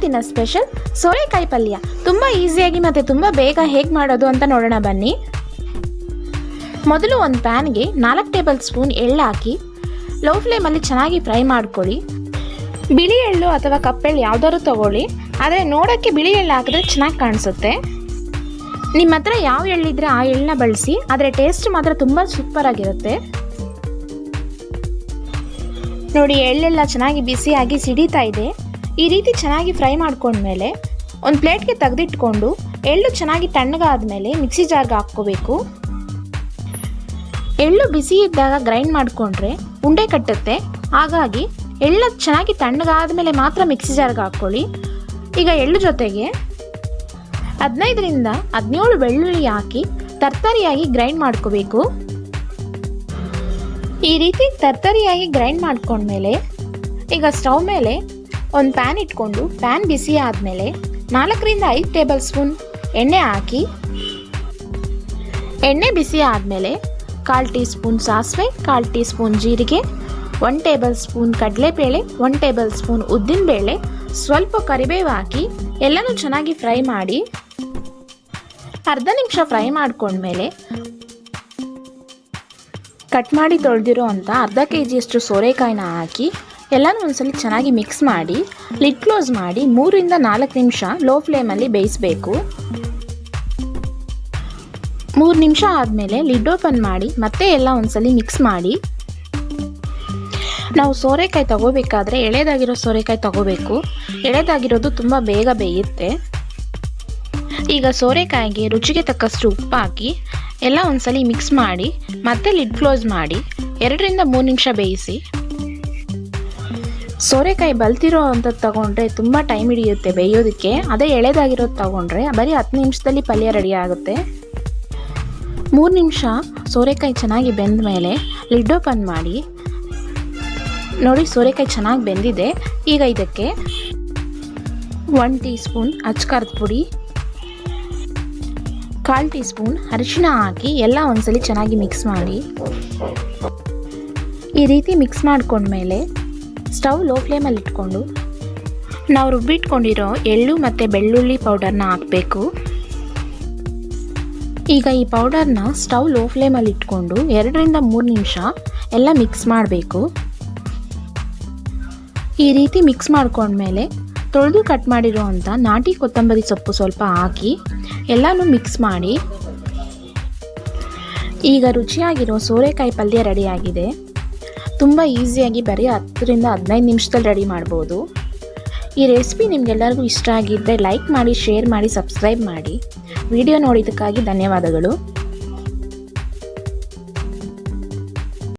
ಇವತ್ತಿನ ಸ್ಪೆಷಲ್ ಸೋರೆಕಾಯಿ ಪಲ್ಯ ತುಂಬ ಈಸಿಯಾಗಿ ಮತ್ತು ತುಂಬ ಬೇಗ ಹೇಗೆ ಮಾಡೋದು ಅಂತ ನೋಡೋಣ ಬನ್ನಿ. ಮೊದಲು ಒಂದು ಪ್ಯಾನ್ಗೆ 4 ಟೇಬಲ್ ಸ್ಪೂನ್ ಎಳ್ಳು ಹಾಕಿ ಲೋ ಫ್ಲೇಮಲ್ಲಿ ಚೆನ್ನಾಗಿ ಫ್ರೈ ಮಾಡ್ಕೊಳ್ಳಿ. ಬಿಳಿ ಎಳ್ಳು ಅಥವಾ ಕಪ್ಪೆಳ್ಳು ಯಾವುದಾದ್ರು ತಗೊಳ್ಳಿ, ಆದರೆ ನೋಡೋಕ್ಕೆ ಬಿಳಿ ಎಳ್ಳು ಹಾಕಿದ್ರೆ ಚೆನ್ನಾಗಿ ಕಾಣಿಸುತ್ತೆ. ನಿಮ್ಮ ಹತ್ರ ಯಾವ ಎಳ್ಳಿದ್ರೆ ಆ ಎಳ್ಳನ್ನ ಬಳಸಿ, ಆದರೆ ಟೇಸ್ಟ್ ಮಾತ್ರ ತುಂಬ ಸೂಪರಾಗಿರುತ್ತೆ. ನೋಡಿ, ಎಳ್ಳೆಲ್ಲ ಚೆನ್ನಾಗಿ ಬಿಸಿಯಾಗಿ ಸಿಡಿತಾ ಇದೆ. ಈ ರೀತಿ ಚೆನ್ನಾಗಿ ಫ್ರೈ ಮಾಡ್ಕೊಂಡ್ಮೇಲೆ ಒಂದು ಪ್ಲೇಟ್ಗೆ ತೆಗೆದಿಟ್ಕೊಂಡು ಎಳ್ಳು ಚೆನ್ನಾಗಿ ತಣ್ಣಗಾದ್ಮೇಲೆ ಮಿಕ್ಸಿ ಜಾರ್ಗೆ ಹಾಕ್ಕೋಬೇಕು. ಎಳ್ಳು ಬಿಸಿ ಇದ್ದಾಗ ಗ್ರೈಂಡ್ ಮಾಡಿಕೊಂಡ್ರೆ ಉಂಡೆ ಕಟ್ಟುತ್ತೆ. ಹಾಗಾಗಿ ಎಳ್ಳು ಚೆನ್ನಾಗಿ ತಣ್ಣಗಾದ್ಮೇಲೆ ಮಾತ್ರ ಮಿಕ್ಸಿ ಜಾರ್ಗೆ ಹಾಕ್ಕೊಳ್ಳಿ. ಈಗ ಎಳ್ಳು ಜೊತೆಗೆ 15 ರಿಂದ 17 ಬೆಳ್ಳುಳ್ಳಿ ಹಾಕಿ ತರ್ತರಿಯಾಗಿ ಗ್ರೈಂಡ್ ಮಾಡ್ಕೋಬೇಕು. ಈ ರೀತಿ ತರ್ತರಿಯಾಗಿ ಗ್ರೈಂಡ್ ಮಾಡ್ಕೊಂಡ್ಮೇಲೆ ಈಗ ಸ್ಟವ್ ಮೇಲೆ ಒಂದು ಪ್ಯಾನ್ ಇಟ್ಕೊಂಡು ಪ್ಯಾನ್ ಬಿಸಿ ಆದಮೇಲೆ 4 ರಿಂದ 5 ಟೇಬಲ್ ಸ್ಪೂನ್ ಎಣ್ಣೆ ಹಾಕಿ, ಎಣ್ಣೆ ಬಿಸಿ ಆದಮೇಲೆ 1/4 ಟೀ ಸ್ಪೂನ್ ಸಾಸಿವೆ, 1/4 ಟೀ ಸ್ಪೂನ್ ಜೀರಿಗೆ, 1 ಟೇಬಲ್ ಸ್ಪೂನ್ ಕಡಲೆಬೇಳೆ, 1 ಟೇಬಲ್ ಸ್ಪೂನ್ ಉದ್ದಿನಬೇಳೆ, ಸ್ವಲ್ಪ ಕರಿಬೇವು ಹಾಕಿ ಎಲ್ಲನೂ ಚೆನ್ನಾಗಿ ಫ್ರೈ ಮಾಡಿ. ಅರ್ಧ ನಿಮಿಷ ಫ್ರೈ ಮಾಡ್ಕೊಂಡ್ಮೇಲೆ ಕಟ್ ಮಾಡಿ ತೊಳೆದಿರೋ ಅಂಥ ಅರ್ಧ kg ಸೋರೆಕಾಯಿನ ಹಾಕಿ ಎಲ್ಲನೂ ಒಂದ್ಸಲ ಚೆನ್ನಾಗಿ ಮಿಕ್ಸ್ ಮಾಡಿ ಲಿಡ್ ಕ್ಲೋಸ್ ಮಾಡಿ 3 ರಿಂದ 4 ನಿಮಿಷ ಲೋ ಫ್ಲೇಮಲ್ಲಿ ಬೇಯಿಸಬೇಕು. 3 ನಿಮಿಷ ಆದಮೇಲೆ ಲಿಡ್ ಓಪನ್ ಮಾಡಿ ಮತ್ತೆ ಎಲ್ಲ ಒಂದ್ಸಲ ಮಿಕ್ಸ್ ಮಾಡಿ. ನಾವು ಸೋರೆಕಾಯಿ ತಗೋಬೇಕಾದ್ರೆ ಎಳೆದಾಗಿರೋ ಸೋರೆಕಾಯಿ ತಗೋಬೇಕು. ಎಳೆದಾಗಿರೋದು ತುಂಬ ಬೇಗ ಬೇಯುತ್ತೆ. ಈಗ ಸೋರೆಕಾಯಿಗೆ ರುಚಿಗೆ ತಕ್ಕಷ್ಟು ಉಪ್ಪು ಹಾಕಿ ಎಲ್ಲ ಒಂದ್ಸಲ ಮಿಕ್ಸ್ ಮಾಡಿ ಮತ್ತೆ ಲಿಡ್ ಕ್ಲೋಸ್ ಮಾಡಿ 2 ರಿಂದ 3 ನಿಮಿಷ ಬೇಯಿಸಿ. ಸೋರೆಕಾಯಿ ಬಲ್ತಿರೋ ಅಂಥದ್ದು ತಗೊಂಡ್ರೆ ತುಂಬ ಟೈಮ್ ಹಿಡಿಯುತ್ತೆ ಬೇಯೋದಕ್ಕೆ. ಅದೇ ಎಳೆದಾಗಿರೋದು ತಗೊಂಡ್ರೆ ಬರೀ 10 ನಿಮಿಷದಲ್ಲಿ ಪಲ್ಯ ರೆಡಿ ಆಗುತ್ತೆ. 3 ನಿಮಿಷ ಸೋರೆಕಾಯಿ ಚೆನ್ನಾಗಿ ಬೆಂದ ಮೇಲೆ ಲಿಡ್ ಓಪನ್ ಮಾಡಿ. ನೋಡಿ, ಸೋರೆಕಾಯಿ ಚೆನ್ನಾಗಿ ಬೆಂದಿದೆ. ಈಗ ಇದಕ್ಕೆ 1 ಟೀ ಸ್ಪೂನ್ ಅಚ್ಚಕಾರದ ಪುಡಿ, 1/4 ಟೀ ಸ್ಪೂನ್ ಅರಿಶಿನ ಹಾಕಿ ಎಲ್ಲ ಒಂದ್ಸಲಿ ಚೆನ್ನಾಗಿ ಮಿಕ್ಸ್ ಮಾಡಿ. ಈ ರೀತಿ ಮಿಕ್ಸ್ ಮಾಡ್ಕೊಂಡ್ಮೇಲೆ ಸ್ಟವ್ ಲೋ ಫ್ಲೇಮಲ್ಲಿ ಇಟ್ಕೊಂಡು ನಾವು ರುಬ್ಬಿಟ್ಕೊಂಡಿರೋ ಎಳ್ಳು ಮತ್ತು ಬೆಳ್ಳುಳ್ಳಿ ಪೌಡರ್ನ ಹಾಕಬೇಕು. ಈಗ ಈ ಪೌಡರ್ನ ಸ್ಟವ್ ಲೋ ಫ್ಲೇಮಲ್ಲಿ ಇಟ್ಕೊಂಡು 2 ರಿಂದ 3 ನಿಮಿಷ ಎಲ್ಲ ಮಿಕ್ಸ್ ಮಾಡಬೇಕು. ಈ ರೀತಿ ಮಿಕ್ಸ್ ಮಾಡ್ಕೊಂಡ್ಮೇಲೆ ತೊಳೆದು ಕಟ್ ಮಾಡಿರೋ ಅಂಥ ನಾಟಿ ಕೊತ್ತಂಬರಿ ಸೊಪ್ಪು ಸ್ವಲ್ಪ ಹಾಕಿ ಎಲ್ಲನೂ ಮಿಕ್ಸ್ ಮಾಡಿ. ಈಗ ರುಚಿಯಾಗಿರೋ ಸೋರೆಕಾಯಿ ಪಲ್ಯ ರೆಡಿಯಾಗಿದೆ. ತುಂಬ ಈಸಿಯಾಗಿ ಬರೀ 10 ರಿಂದ 15 ನಿಮಿಷದಲ್ಲಿ ರೆಡಿ ಮಾಡ್ಬೋದು. ಈ ರೆಸಿಪಿ ನಿಮಗೆಲ್ಲರಿಗೂ ಇಷ್ಟ ಆಗಿದ್ದರೆ ಲೈಕ್ ಮಾಡಿ, ಶೇರ್ ಮಾಡಿ, ಸಬ್ಸ್ಕ್ರೈಬ್ ಮಾಡಿ. ವಿಡಿಯೋ ನೋಡಿದ್ದಕ್ಕಾಗಿ ಧನ್ಯವಾದಗಳು.